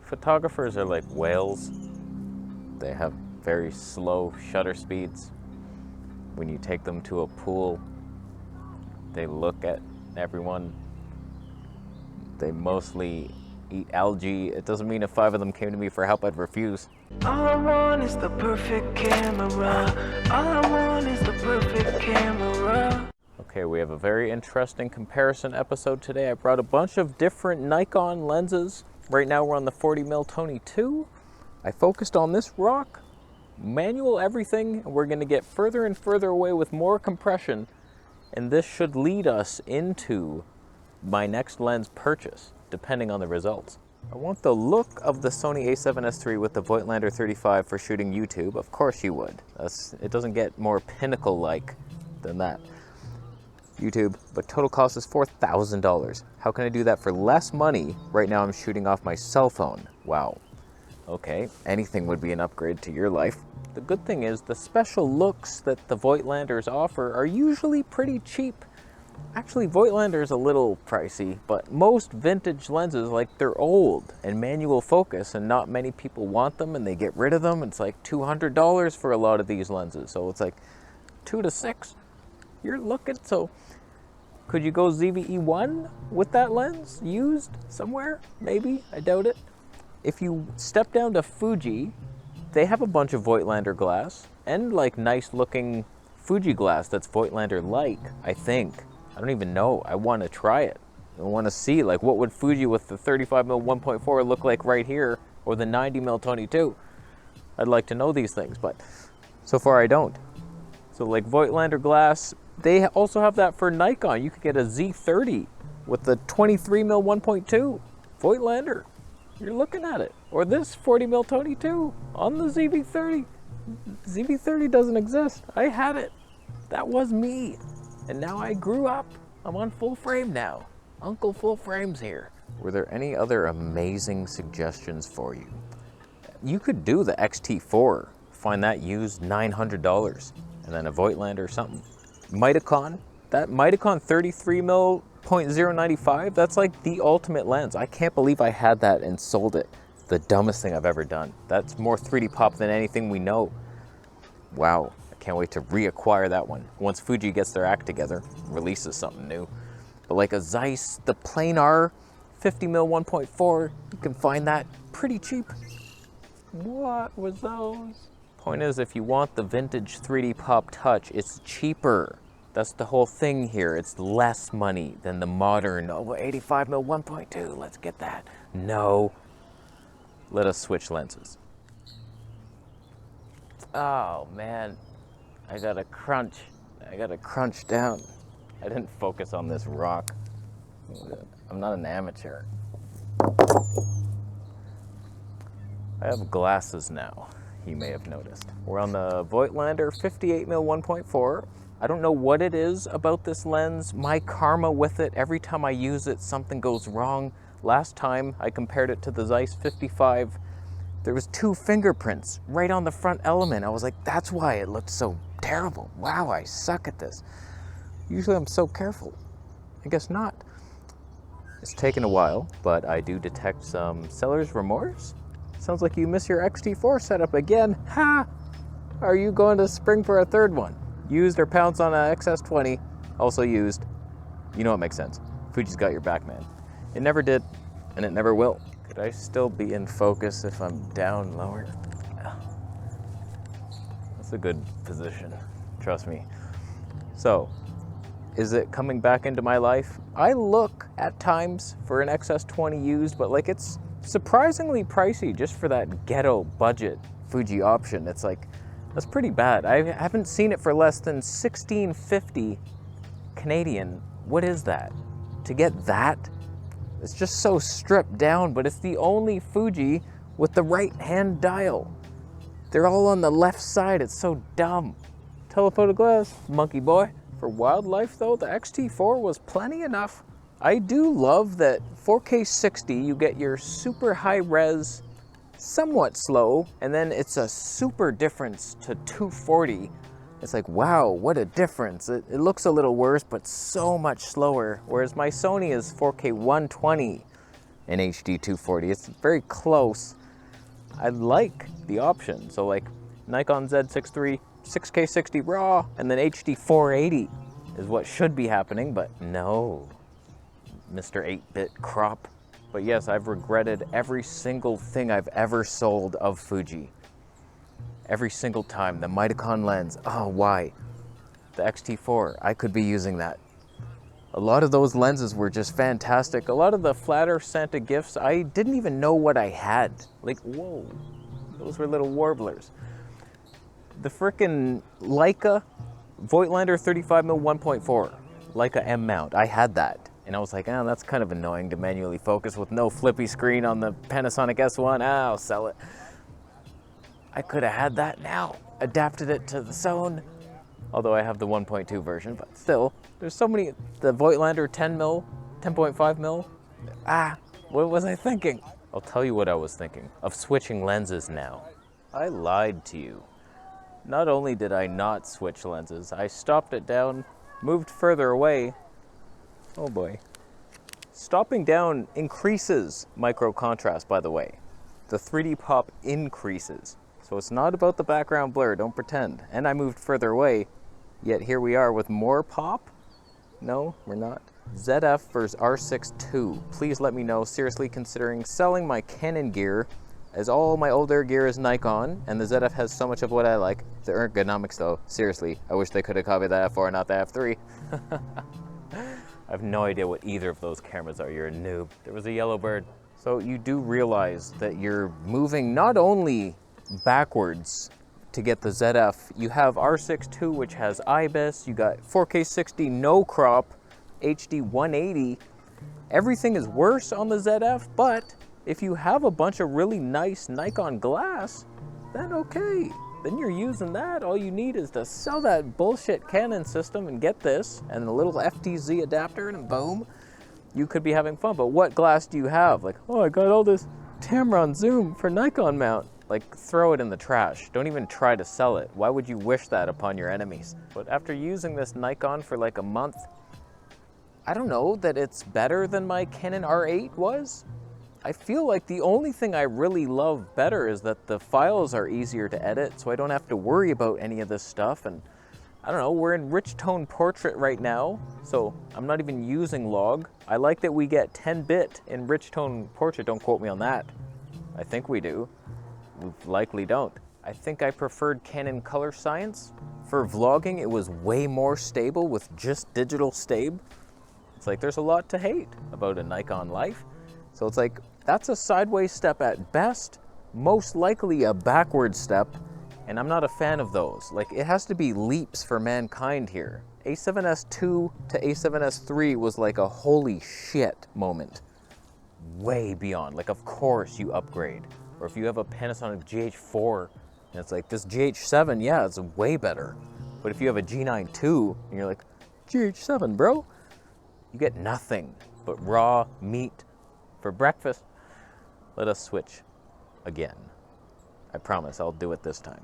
Photographers are like whales. They have very slow shutter speeds. When you take them to a pool, they look at everyone. They mostly eat algae. It doesn't mean if 5 of them came to me for help, I'd refuse. All I want is the perfect camera. All I want is the perfect camera. Okay, we have a very interesting comparison episode today. I brought a bunch of different Nikon lenses. Right now we're on the 40mm Tony 2. I focused on this rock, manual everything, and we're going to get further and further away with more compression, and this should lead us into my next lens purchase, depending on the results. I want the look of the Sony a7S III with the Voigtlander 35 for shooting YouTube. Of course you would. It doesn't get more pinnacle-like than that. YouTube, but total cost is $4,000. How can I do that for less money? Right now I'm shooting off my cell phone. Wow. Okay, anything would be an upgrade to your life. The good thing is the special looks that the Voigtlanders offer are usually pretty cheap. Actually, Voigtlander is a little pricey, but most vintage lenses, like, they're old and manual focus, and not many people want them, and they get rid of them. It's like $200 for a lot of these lenses, so it's like 2 to 6. You're looking, so could you go ZVE1 with that lens used somewhere? Maybe, I doubt it. If you step down to Fuji, they have a bunch of Voigtlander glass and like nice looking Fuji glass that's Voigtlander-like, I think. I don't even know. I want to try it. I want to see like what would Fuji with the 35mm 1.4 look like right here, or the 90mm Tony 2. I'd like to know these things, but so far I don't. So like Voigtlander glass, they also have that for Nikon. You could get a Z30 with the 23mm 1.2 Voigtlander. You're looking at it. Or this 40mm Tony 2 on the ZV30. ZV30 doesn't exist. I had it. That was me. And now I grew up. I'm on full frame now. Uncle Full Frame's here. Were there any other amazing suggestions for you? You could do the XT4. Find that used $900. And then a Voigtlander or something. Mitakon. That Mitakon 33mm 0.095, that's like the ultimate lens. I can't believe I had that and sold it. The dumbest thing I've ever done. That's more 3D pop than anything we know. Wow, I can't wait to reacquire that one. Once Fuji gets their act together, releases something new. But like a Zeiss, the planar 50mm 1.4, you can find that pretty cheap. What was those? Point is, if you want the vintage 3D pop touch, it's cheaper. That's the whole thing here. It's less money than the modern, 85mm 1.2, let's get that. No. Let us switch lenses. Oh man, I gotta crunch down. I didn't focus on this rock. I'm not an amateur. I have glasses now, you may have noticed. We're on the Voigtlander 58mm 1.4. I don't know what it is about this lens. My karma with it, every time I use it, something goes wrong. Last time I compared it to the Zeiss 55, there was 2 fingerprints right on the front element. I was like, that's why it looked so terrible. Wow, I suck at this. Usually I'm so careful. I guess not. It's taken a while, but I do detect some seller's remorse. Sounds like you miss your XT4 setup again. Ha! Are you going to spring for a third one? Used or pounce on a XS20, also used. You know it makes sense. Fuji's got your back, man. It never did, and it never will. Could I still be in focus if I'm down lower? That's a good position, trust me. So, is it coming back into my life? I look at times for an XS20 used, but like it's surprisingly pricey just for that ghetto budget Fuji option. It's like, that's pretty bad. I haven't seen it for less than $16.50 Canadian. What is that? To get that? It's just so stripped down, but it's the only Fuji with the right-hand dial. They're all on the left side. It's so dumb. Telephoto glass, monkey boy. For wildlife though, the XT4 was plenty enough. I do love that 4K 60, you get your super high res, somewhat slow, and then it's a super difference to 240. It's like, wow, what a difference. It looks a little worse, but so much slower. Whereas my Sony is 4K 120, an HD 240. It's very close. I like the option. So like Nikon Z6 III, 6K 60 RAW, and then HD 480 is what should be happening, but no, Mr. 8-bit crop. But yes, I've regretted every single thing I've ever sold of Fuji. Every single time. The Mitacon lens, oh, why? The X-T4, I could be using that. A lot of those lenses were just fantastic. A lot of the flatter Santa gifts, I didn't even know what I had. Like, whoa, those were little warblers. The frickin' Leica Voigtlander 35mm 1.4, Leica M mount, I had that. And I was like, oh, that's kind of annoying to manually focus with no flippy screen on the Panasonic S1. Ah, I'll sell it. I could have had that now, adapted it to the Zone. Although I have the 1.2 version, but still, there's so many. The Voigtlander 10mm, 10.5mm. Ah, what was I thinking? I'll tell you what I was thinking. Of switching lenses now. I lied to you. Not only did I not switch lenses, I stopped it down, moved further away. Oh boy. Stopping down increases micro contrast, by the way. The 3D pop increases. So it's not about the background blur, don't pretend. And I moved further away, yet here we are with more pop? No, we're not. ZF versus R6 II. Please let me know, seriously considering selling my Canon gear, as all my older gear is Nikon, and the ZF has so much of what I like. The ergonomics though, seriously, I wish they could have copied the F4, not the F3. I have no idea what either of those cameras are, you're a noob. There was a yellow bird. So you do realize that you're moving not only backwards to get the ZF, you have R6 II, which has IBIS, you got 4K 60 no crop, HD 180. Everything is worse on the ZF, but if you have a bunch of really nice Nikon glass, then okay. Then you're using that. All you need is to sell that bullshit Canon system and get this, and a little FTZ adapter, and boom, you could be having fun. But what glass do you have? Like, oh, I got all this Tamron zoom for Nikon mount. Like, throw it in the trash. Don't even try to sell it. Why would you wish that upon your enemies? But after using this Nikon for like a month, I don't know that it's better than my Canon R8 was. I feel like the only thing I really love better is that the files are easier to edit, so I don't have to worry about any of this stuff. And I don't know, we're in rich tone portrait right now, so I'm not even using log. I like that we get 10-bit in rich tone portrait. Don't quote me on that. I think we do. We likely don't. I think I preferred Canon Color Science. For vlogging, it was way more stable with just digital stabe. It's like there's a lot to hate about a Nikon Life. So it's like, that's a sideways step at best, most likely a backward step, and I'm not a fan of those. Like, it has to be leaps for mankind here. A7S II to A7S III was like a holy shit moment. Way beyond, like of course you upgrade. Or if you have a Panasonic GH4, and it's like, this GH7, yeah, it's way better. But if you have a G9 II, and you're like, GH7, bro? You get nothing but raw meat for breakfast. Let us switch again. I promise I'll do it this time.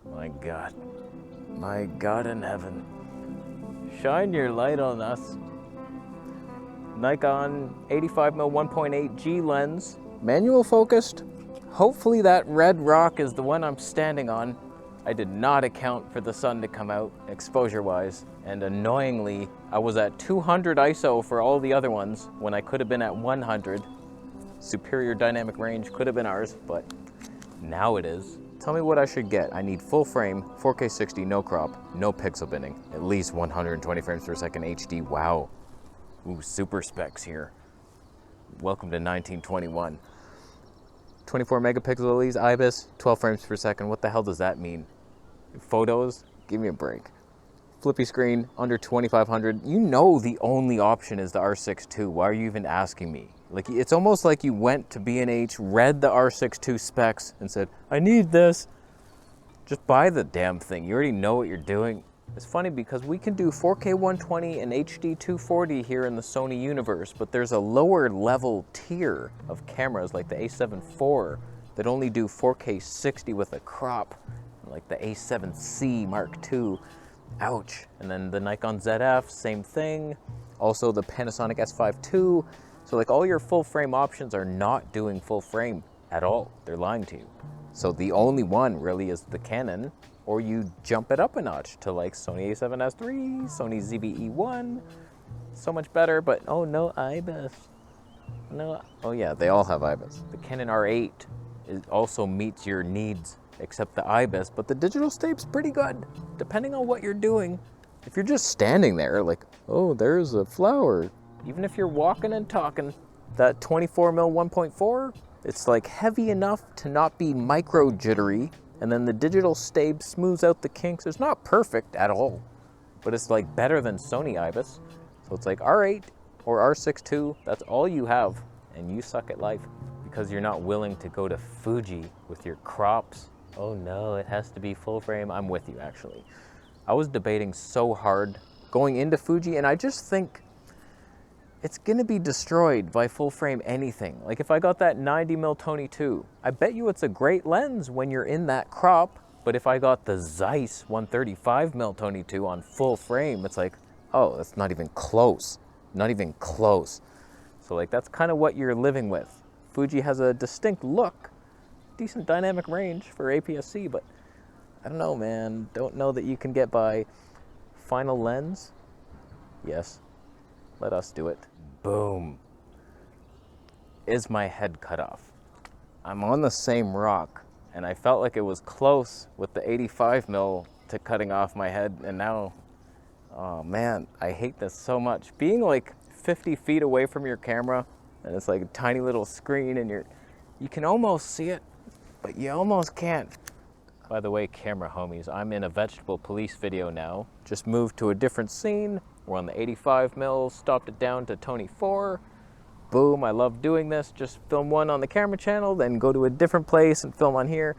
My God in heaven. Shine your light on us. Nikon 85mm 1.8G lens, manual focused. Hopefully that red rock is the one I'm standing on. I did not account for the sun to come out exposure-wise, and annoyingly, I was at 200 ISO for all the other ones when I could have been at 100. Superior dynamic range could have been ours, but now it is. Tell me what I should get. I need full frame, 4K 60, no crop, no pixel binning, at least 120 frames per second HD. Wow. Ooh, super specs here. Welcome to 1921. 24 megapixel at least, IBIS, 12 frames per second. What the hell does that mean? Photos? Give me a break. Flippy screen, under 2500. You know the only option is the R6 II. Why are you even asking me? Like, it's almost like you went to B&H, read the R6 II specs, and said, I need this. Just buy the damn thing. You already know what you're doing. It's funny because we can do 4K 120 and HD 240 here in the Sony universe, but there's a lower level tier of cameras like the A7 IV that only do 4K 60 with a crop, like the A7C Mark II. Ouch. And then the Nikon ZF, same thing. Also the Panasonic S5 II. So like all your full frame options are not doing full frame at all. They're lying to you. So the only one really is the Canon, or you jump it up a notch to like Sony a7S III, Sony ZV-E1, so much better, but oh no IBIS. No, oh yeah, they all have IBIS. The Canon R8 also meets your needs, except the IBIS, but the digital stape's pretty good, depending on what you're doing. If you're just standing there, like, oh, there's a flower. Even if you're walking and talking, that 24mm 1.4, it's like heavy enough to not be micro jittery, and then the digital stabe smooths out the kinks. It's not perfect at all, but it's like better than Sony IBIS. So it's like R8 or R6 II, that's all you have, and you suck at life because you're not willing to go to Fuji with your crops. Oh no, it has to be full frame. I'm with you, actually. I was debating so hard going into Fuji, and I just think it's gonna be destroyed by full frame anything. Like if I got that 90mm Tony 2, I bet you it's a great lens when you're in that crop, but if I got the Zeiss 135mm Tony 2 on full frame, it's like, oh, that's not even close. Not even close. So like that's kind of what you're living with. Fuji has a distinct look, decent dynamic range for APS-C, but I don't know, man. Don't know that you can get by. Final lens? Yes. Let us do it. Boom. Is my head cut off? I'm on the same rock, and I felt like it was close with the 85mm to cutting off my head, and now, oh man, I hate this so much. Being like 50 feet away from your camera, and it's like a tiny little screen, and you can almost see it, but you almost can't. By the way, camera homies, I'm in a vegetable police video now. Just moved to a different scene. We're on the 85mm, stopped it down to Tony 4. Boom, I love doing this. Just film one on the camera channel, then go to a different place and film on here.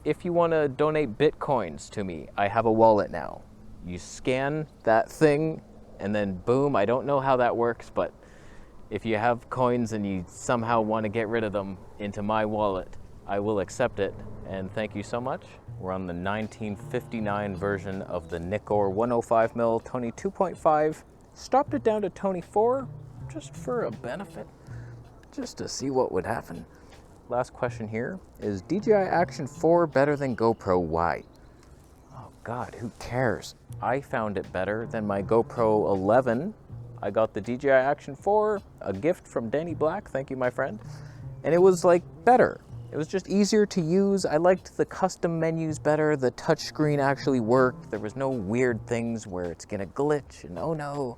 If you want to donate Bitcoins to me, I have a wallet now. You scan that thing, and then boom, I don't know how that works, but if you have coins and you somehow want to get rid of them into my wallet, I will accept it, and thank you so much. We're on the 1959 version of the Nikon 105mm Tony 2.5. Stopped it down to Tony 4, just for a benefit, just to see what would happen. Last question here, is DJI Action 4 better than GoPro? Why? Oh God, who cares? I found it better than my GoPro 11. I got the DJI Action 4, a gift from Danny Black, thank you my friend, and it was like better. It was just easier to use. I liked the custom menus better. The touchscreen actually worked. There was no weird things where it's gonna glitch and oh no,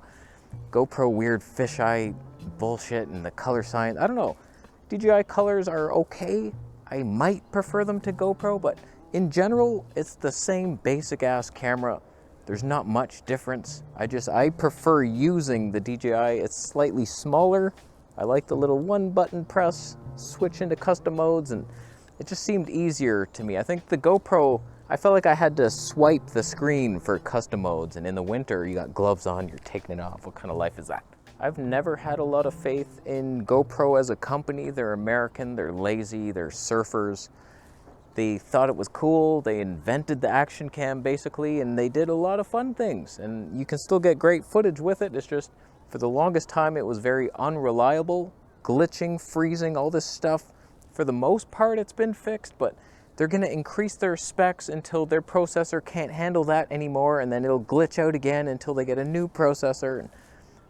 GoPro weird fisheye bullshit and the color science. I don't know. DJI colors are okay. I might prefer them to GoPro, but in general, it's the same basic ass camera. There's not much difference. I prefer using the DJI. It's slightly smaller. I like the little one button press, switch into custom modes, and it just seemed easier to me. I think the GoPro, I felt like I had to swipe the screen for custom modes, and in the winter you got gloves on, you're taking it off. What kind of life is that? I've never had a lot of faith in GoPro as a company. They're American, they're lazy, they're surfers. They thought it was cool, they invented the action cam basically, and they did a lot of fun things, and you can still get great footage with it. It's just, for the longest time it was very unreliable, glitching, freezing, all this stuff. For the most part it's been fixed, but they're gonna increase their specs until their processor can't handle that anymore, and then it'll glitch out again until they get a new processor. And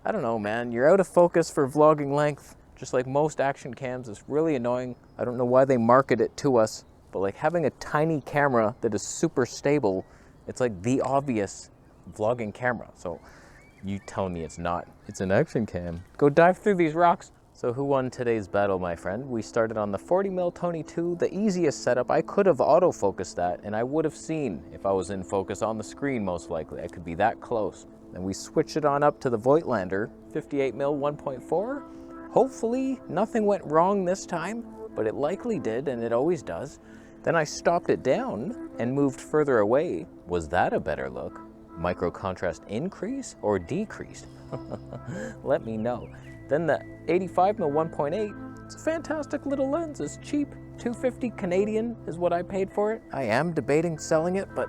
I don't know, man, you're out of focus for vlogging length, just like most action cams. It's really annoying. I don't know why they market it to us, but like having a tiny camera that is super stable, it's like the obvious vlogging camera. So you tell me it's not. It's an action cam. Go dive through these rocks. So who won today's battle, my friend? We started on the 40mm Tony 2, the easiest setup. I could have autofocused that, and I would have seen if I was in focus on the screen, most likely. I could be that close. Then we switched it on up to the Voigtlander, 58mm 1.4. Hopefully nothing went wrong this time, but it likely did, and it always does. Then I stopped it down and moved further away. Was that a better look? Micro contrast increase or decrease? Let me know. Then the 85mm 1.8, it's a fantastic little lens. It's cheap, $250 Canadian is what I paid for it. I am debating selling it, but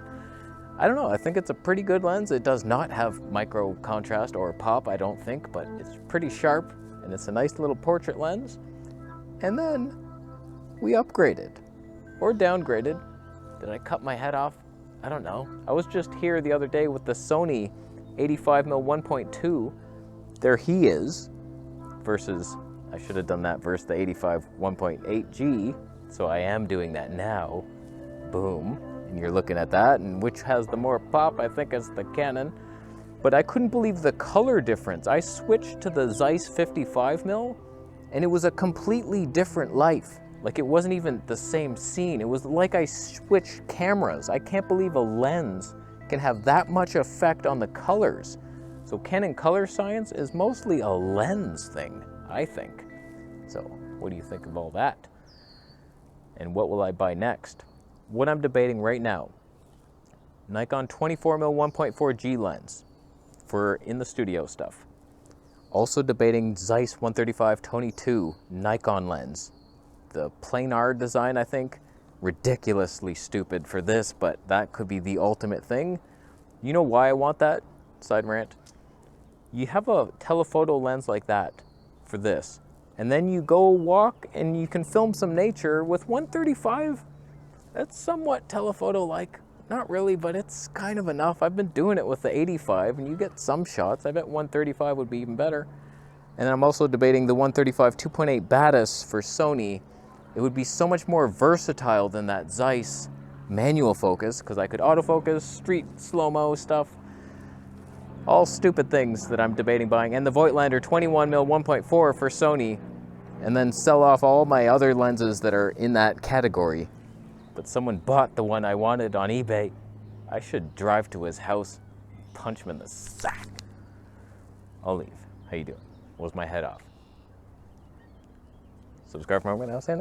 I don't know. I think it's a pretty good lens. It does not have micro contrast or pop, I don't think, but it's pretty sharp. and it's a nice little portrait lens. And then we upgraded, or downgraded. Did I cut my head off? I don't know. I was just here the other day with the Sony 85mm 1.2. There he is, versus, I should have done that versus the 85 1.8G, so I am doing that now. Boom. And you're looking at that, and which has the more pop? I think it's the Canon. But I couldn't believe the color difference. I switched to the Zeiss 55mm, and it was a completely different life. Like, it wasn't even the same scene. It was like I switched cameras. I can't believe a lens can have that much effect on the colors. So Canon color science is mostly a lens thing, I think. So what do you think of all that? And what will I buy next? What I'm debating right now, Nikon 24mm 1.4G lens for in the studio stuff. Also debating Zeiss 135 Tony 2 Nikon lens. The planar design, I think, ridiculously stupid for this, but that could be the ultimate thing. You know why I want that? Side rant. You have a telephoto lens like that for this, and then you go walk and you can film some nature with 135. That's somewhat telephoto-like. Not really, but it's kind of enough. I've been doing it with the 85, and you get some shots. I bet 135 would be even better. And then I'm also debating the 135 2.8 Batis for Sony. It would be so much more versatile than that Zeiss manual focus, because I could autofocus, street slow-mo stuff. All stupid things that I'm debating buying. And the Voigtlander 21mm 1.4 for Sony, and then sell off all my other lenses that are in that category. But someone bought the one I wanted on eBay. I should drive to his house, punch him in the sack. I'll leave. How you doing? Was my head off? Subscribe for more. Now, Santa.